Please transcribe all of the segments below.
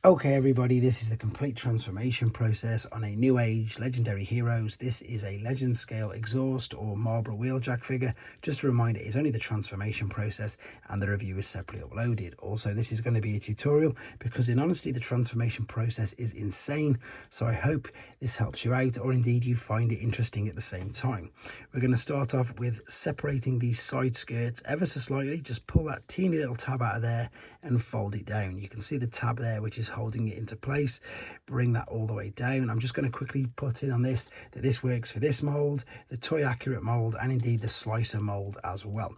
Okay everybody, this is the complete transformation process on a New Age Legendary Heroes. This is a legend scale exhaust or Marlboro wheeljack figure. Just a reminder, it's only the transformation process and the review is separately uploaded. Also, this is going to be a tutorial because in honesty the transformation process is insane. So I hope this helps you out, or indeed you find it interesting at the same time. We're going to start off with separating these side skirts ever so slightly. Just pull that teeny little tab out of there and fold it down. You can see the tab there which is holding it into place. Bring that all the way down. I'm just going to quickly put in on this that this works for this mold, the toy accurate mold, and indeed the slicer mold as well.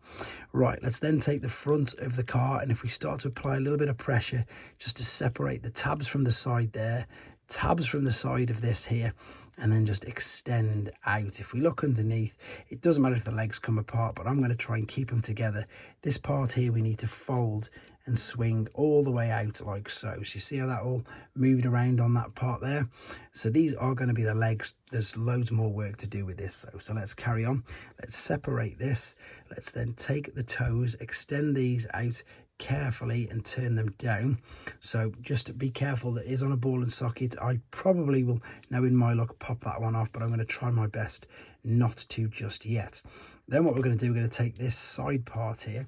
Right, let's then take the front of the car, and if we start to apply a little bit of pressure just to separate the tabs from the side there, tabs from the side of this here, and then just extend out. If we look underneath, it doesn't matter if the legs come apart, but I'm going to try and keep them together. This part here we need to fold and swing all the way out like so. So you see how that all moved around on that part there? So these are going to be the legs. There's loads more work to do with this, so let's carry on. Let's separate this. Let's then take the toes, extend these out carefully and turn them down. So just be careful, that is on a ball and socket. I probably will now in my luck pop that one off, but I'm going to try my best not to just yet. Then what we're going to do, we're going to take this side part here,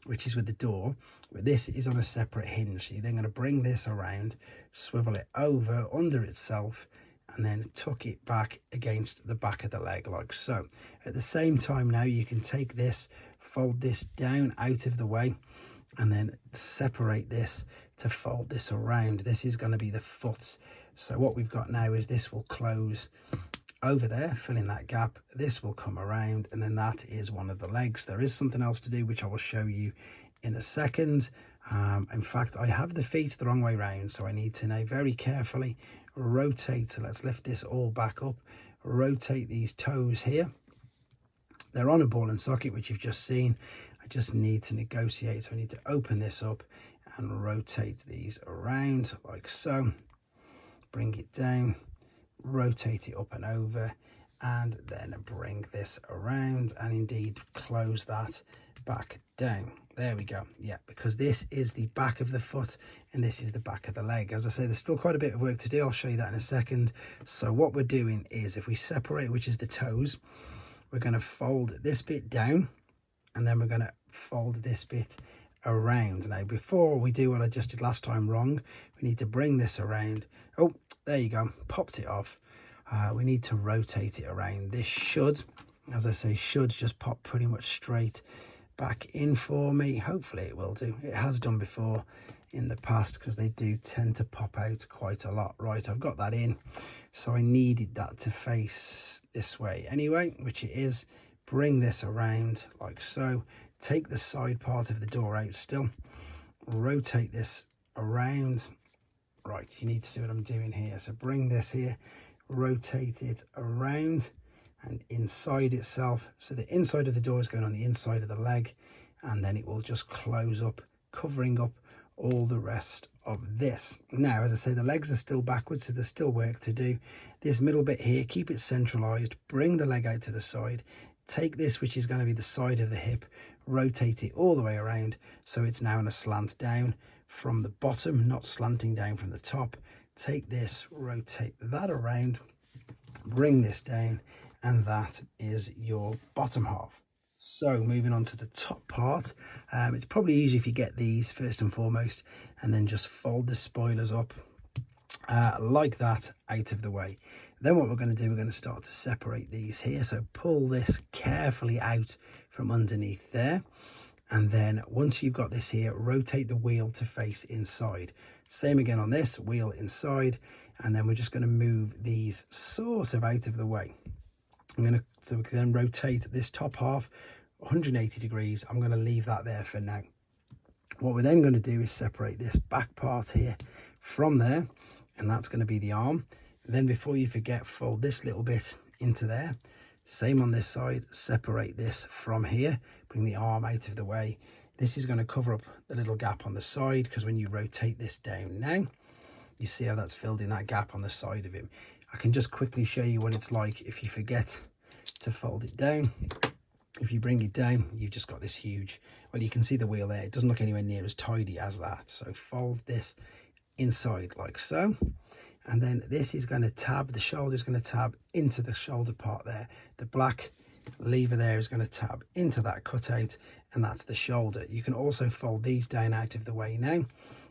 which is with the door, but this is on a separate hinge. So you're then going to bring this around, swivel it over under itself, and then tuck it back against the back of the leg like so. At the same time now you can take this, fold this down out of the way, and then separate this to fold this around. This is going to be the foot. So what we've got now is this will close over there, filling that gap. This will come around, and then that is one of the legs. There is something else to do which I will show you in a second. In fact, I have the feet the wrong way round, so I need to now very carefully rotate. So let's lift this all back up, rotate these toes here. They're on a ball and socket, which you've just seen. I just need to negotiate, so I need to open this up and rotate these around like so. Bring it down, rotate it up and over, and then bring this around and indeed close that back down. There we go. Yeah, because this is the back of the foot and this is the back of the leg. As I say, there's still quite a bit of work to do. I'll show you that in a second. So what we're doing is, if we separate, which is the toes, we're going to fold this bit down, and then we're going to fold this bit around. Now before we do what I just did last time wrong, we need to bring this around. Oh, there you go, popped it off. We need to rotate it around. This should, as I say, should just pop pretty much straight back in for me. Hopefully it will do. It has done before in the past, because they do tend to pop out quite a lot. Right, I've got that in, so I needed that to face this way anyway, which it is. Bring this around like so, take the side part of the door out still, rotate this around. Right, you need to see what I'm doing here. So bring this here, rotate it around and inside itself, so the inside of the door is going on the inside of the leg, and then it will just close up, covering up all the rest of this. Now, as I say, the legs are still backwards, so there's still work to do. This middle bit here, keep it centralized, bring the leg out to the side, take this, which is going to be the side of the hip, rotate it all the way around, so it's now in a slant down from the bottom, not slanting down from the top. Take this, rotate that around, bring this down, and that is your bottom half. So moving on to the top part, it's probably easy if you get these first and foremost, and then just fold the spoilers up like that out of the way. Then what we're going to do, we're going to start to separate these here. So pull this carefully out from underneath there, and then once you've got this here, rotate the wheel to face inside. Same again on this, wheel inside, and then we're just going to move these sort of out of the way. So we can then rotate this top half 180 degrees. I'm going to leave that there for now. What we're then going to do is separate this back part here from there, and that's going to be the arm. Then before you forget, fold this little bit into there. Same on this side, separate this from here, bring the arm out of the way. This is going to cover up the little gap on the side, because when you rotate this down now, you see how that's filled in that gap on the side of him. I can just quickly show you what it's like if you forget to fold it down. If you bring it down, you've just got this huge, well, you can see the wheel there. It doesn't look anywhere near as tidy as that. So fold this inside like so. And then this is going to tab, the shoulder is going to tab into the shoulder part there. The black lever there is going to tab into that cutout, and that's the shoulder. You can also fold these down out of the way now,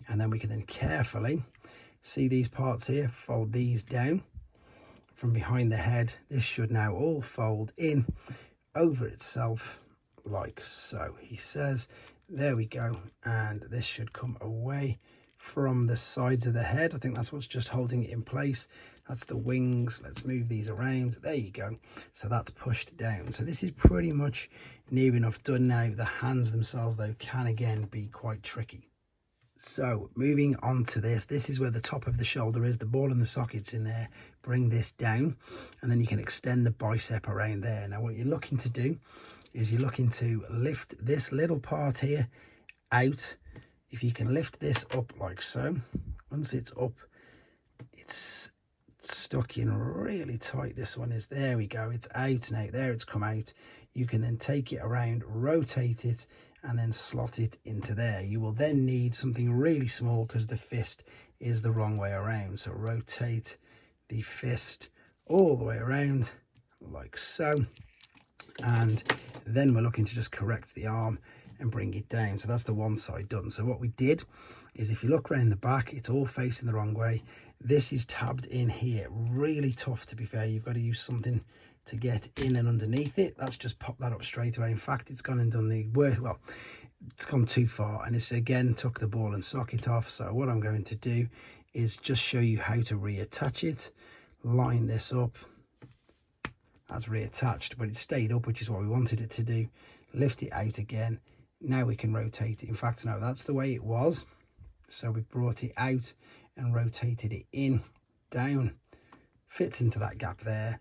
and then we can then carefully see these parts here, fold these down from behind the head. This should now all fold in over itself like so, he says. There we go, and this should come away from the sides of the head. I think that's what's just holding it in place. That's the wings. Let's move these around. There you go. So that's pushed down. So this is pretty much near enough done now. The hands themselves though can again be quite tricky. So moving on to this is where the top of the shoulder is, the ball and the sockets in there. Bring this down, and then you can extend the bicep around there. Now what you're looking to do is you're looking to lift this little part here out. If you can lift this up like so, once it's up, it's stuck in really tight. This one is, there we go, it's out now. There, it's come out. You can then take it around, rotate it, and then slot it into there. You will then need something really small because the fist is the wrong way around. So rotate the fist all the way around like so, and then we're looking to just correct the arm and bring it down. So that's the one side done. So what we did is, if you look around the back, it's all facing the wrong way. This is tabbed in here, really tough, to be fair. You've got to use something to get in and underneath it. That's just popped that up straight away. In fact, it's gone and done the work. Well, it's gone too far, and it's again took the ball and socket off. So what I'm going to do is just show you how to reattach it. Line this up. That's reattached, but it stayed up, which is what we wanted it to do. Lift it out again. Now we can rotate it. In fact, no, that's the way it was. So we've brought it out and rotated it in, down, fits into that gap there.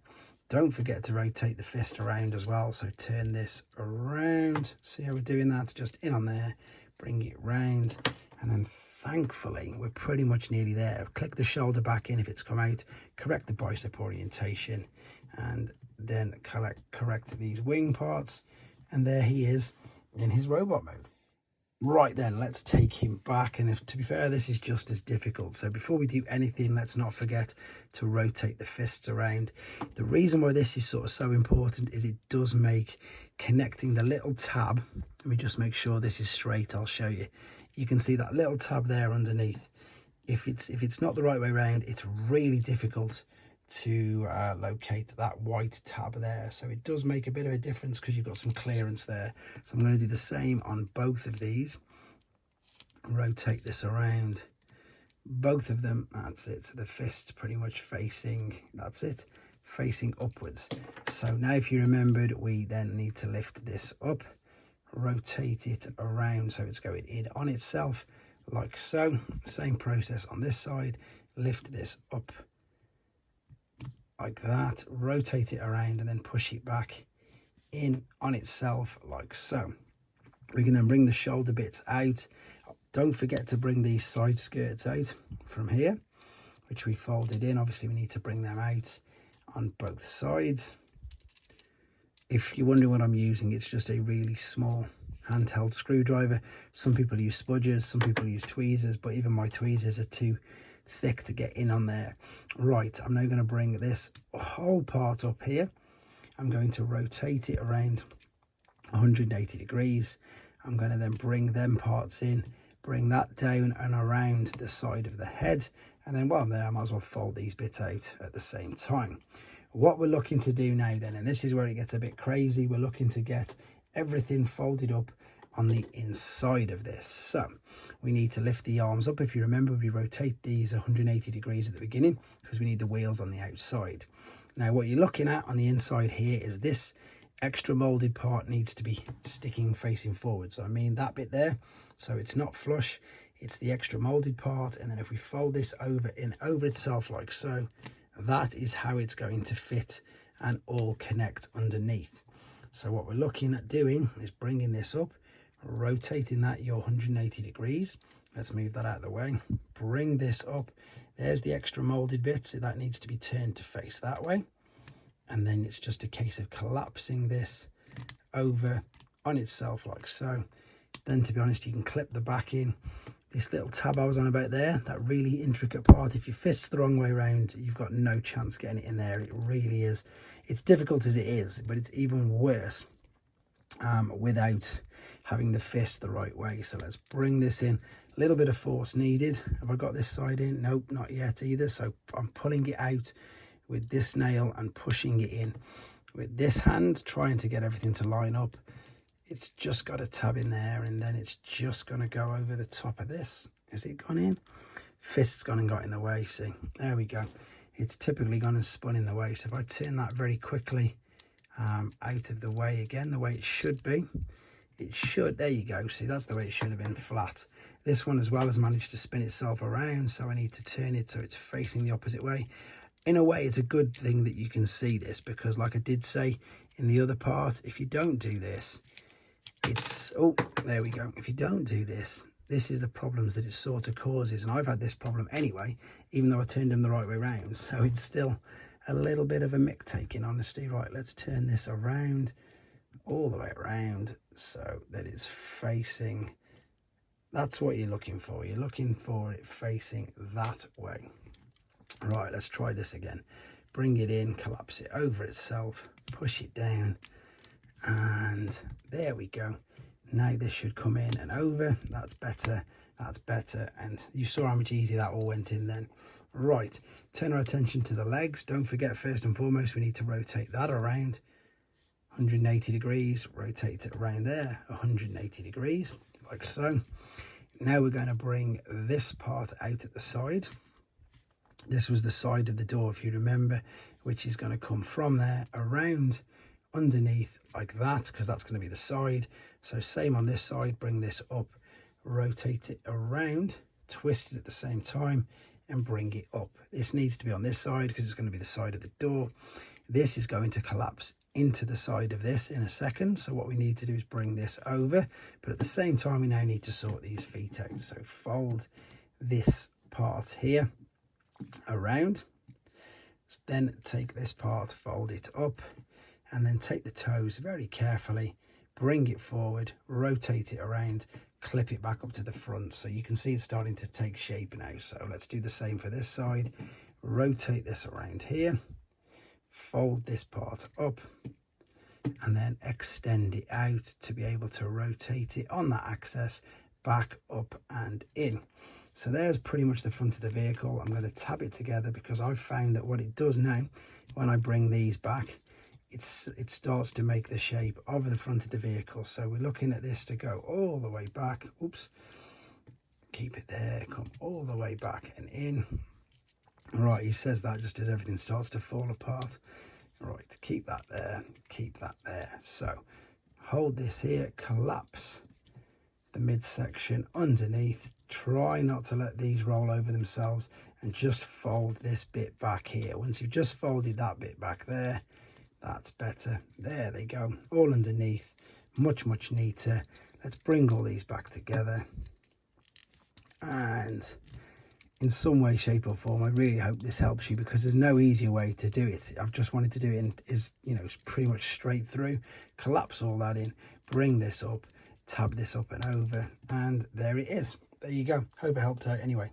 Don't forget to rotate the fist around as well. So turn this around. See how we're doing that? Just in on there, bring it round, and then thankfully we're pretty much nearly there. Click the shoulder back in if it's come out, correct the bicep orientation, and then correct these wing parts, and there he is in his robot mode. Right then, let's take him back, and to be fair, this is just as difficult. So before we do anything, let's not forget to rotate the fists around. The reason why this is sort of so important is it does make connecting the little tab. Let me just make sure this is straight. I'll show you. You can see that little tab there underneath. If it's not the right way around, it's really difficult to locate that white tab there. So it does make a bit of a difference because you've got some clearance there. So I'm going to do the same on both of these. Rotate this around, both of them. That's it. So the fist's pretty much facing, that's it, facing upwards. So now if you remembered, we then need to lift this up, rotate it around so it's going in on itself like so. Same process on this side. Lift this up like that, rotate it around, and then push it back in on itself like so. We can then bring the shoulder bits out. Don't forget to bring these side skirts out from here, which we folded in. Obviously we need to bring them out on both sides. If you're wondering what I'm using, it's just a really small handheld screwdriver. Some people use spudgers, some people use tweezers, but even my tweezers are too thick to get in on there. Right, I'm now going to bring this whole part up here. I'm going to rotate it around 180 degrees. I'm going to then bring them parts in, bring that down and around the side of the head, and then while I'm there, I might as well fold these bits out at the same time. What we're looking to do now then, and this is where it gets a bit crazy, we're looking to get everything folded up on the inside of this. So we need to lift the arms up. If you remember, we rotate these 180 degrees at the beginning because we need the wheels on the outside. Now what you're looking at on the inside here is this extra molded part needs to be sticking facing forward. So I mean that bit there, so it's not flush, it's the extra molded part. And then if we fold this over itself like so, that is how it's going to fit and all connect underneath. So what we're looking at doing is bringing this up, rotating that your 180 degrees. Let's move that out of the way. Bring this up. There's the extra molded bit, so that needs to be turned to face that way. And then it's just a case of collapsing this over on itself like so. Then, to be honest, you can clip the back in. this little tab I was on about there, that really intricate part, if you fist the wrong way around, you've got no chance getting it in there. It really is. It's difficult as it is, but it's even worse without having the fist the right way. So let's bring this in. A little bit of force needed. Have I got this side in? Nope, not yet either. So I'm pulling it out with this nail and pushing it in with this hand, trying to get everything to line up. It's just got a tab in there, and then it's just going to go over the top of this. Has it gone in? Fist's gone and got in the way. See, there we go. It's typically gone and spun in the way. So if I turn that very quickly out of the way again, the way it should be, it should, there you go. See, that's the way it should have been, flat. This one as well has managed to spin itself around, so I need to turn it so it's facing the opposite way. In a way, it's a good thing that you can see this, because like I did say in the other part, if you don't do this, it's, oh, there we go. If you don't do this, this is the problems that it sort of causes. And I've had this problem anyway, even though I turned them the right way around. So it's still a little bit of a mick taking honesty. Right, let's turn this around, all the way around, so that it's facing, that's what you're looking for. You're looking for it facing that way. Right, let's try this again. Bring it in, collapse it over itself, push it down, and there we go. Now this should come in and over. That's better, and you saw how much easier that all went in then. Right, turn our attention to the legs. Don't forget, first and foremost, we need to rotate that around 180 degrees, rotate it around there 180 degrees, like so. Now we're going to bring this part out at the side. This was the side of the door, if you remember, which is going to come from there around underneath like that, because that's going to be the side. So same on this side, bring this up, rotate it around, twist it at the same time, and bring it up. This needs to be on this side because it's going to be the side of the door. This is going to collapse into the side of this in a second. So what we need to do is bring this over, but at the same time we now need to sort these feet out. So fold this part here around, then take this part, fold it up, and then take the toes very carefully, bring it forward, rotate it around, clip it back up to the front. So you can see it's starting to take shape now. So let's do the same for this side. Rotate this around here, fold this part up, and then extend it out to be able to rotate it on that axis back up and in. So there's pretty much the front of the vehicle. I'm going to tab it together because I've found that what it does now, when I bring these back, it starts to make the shape of the front of the vehicle. So we're looking at this to go all the way back. Oops, keep it there, come all the way back and in. Right, he says that just as everything starts to fall apart. Right, keep that there, keep that there. So hold this here, collapse the midsection underneath. Try not to let these roll over themselves, and just fold this bit back here. Once you've just folded that bit back there, that's better. There they go, all underneath, much neater. Let's bring all these back together, and in some way, shape or form, I really hope this helps you, because there's no easier way to do it. I've just wanted to do it in, it's pretty much straight through. Collapse all that in, bring this up, tab this up and over, and there it is. There you go. Hope it helped out anyway.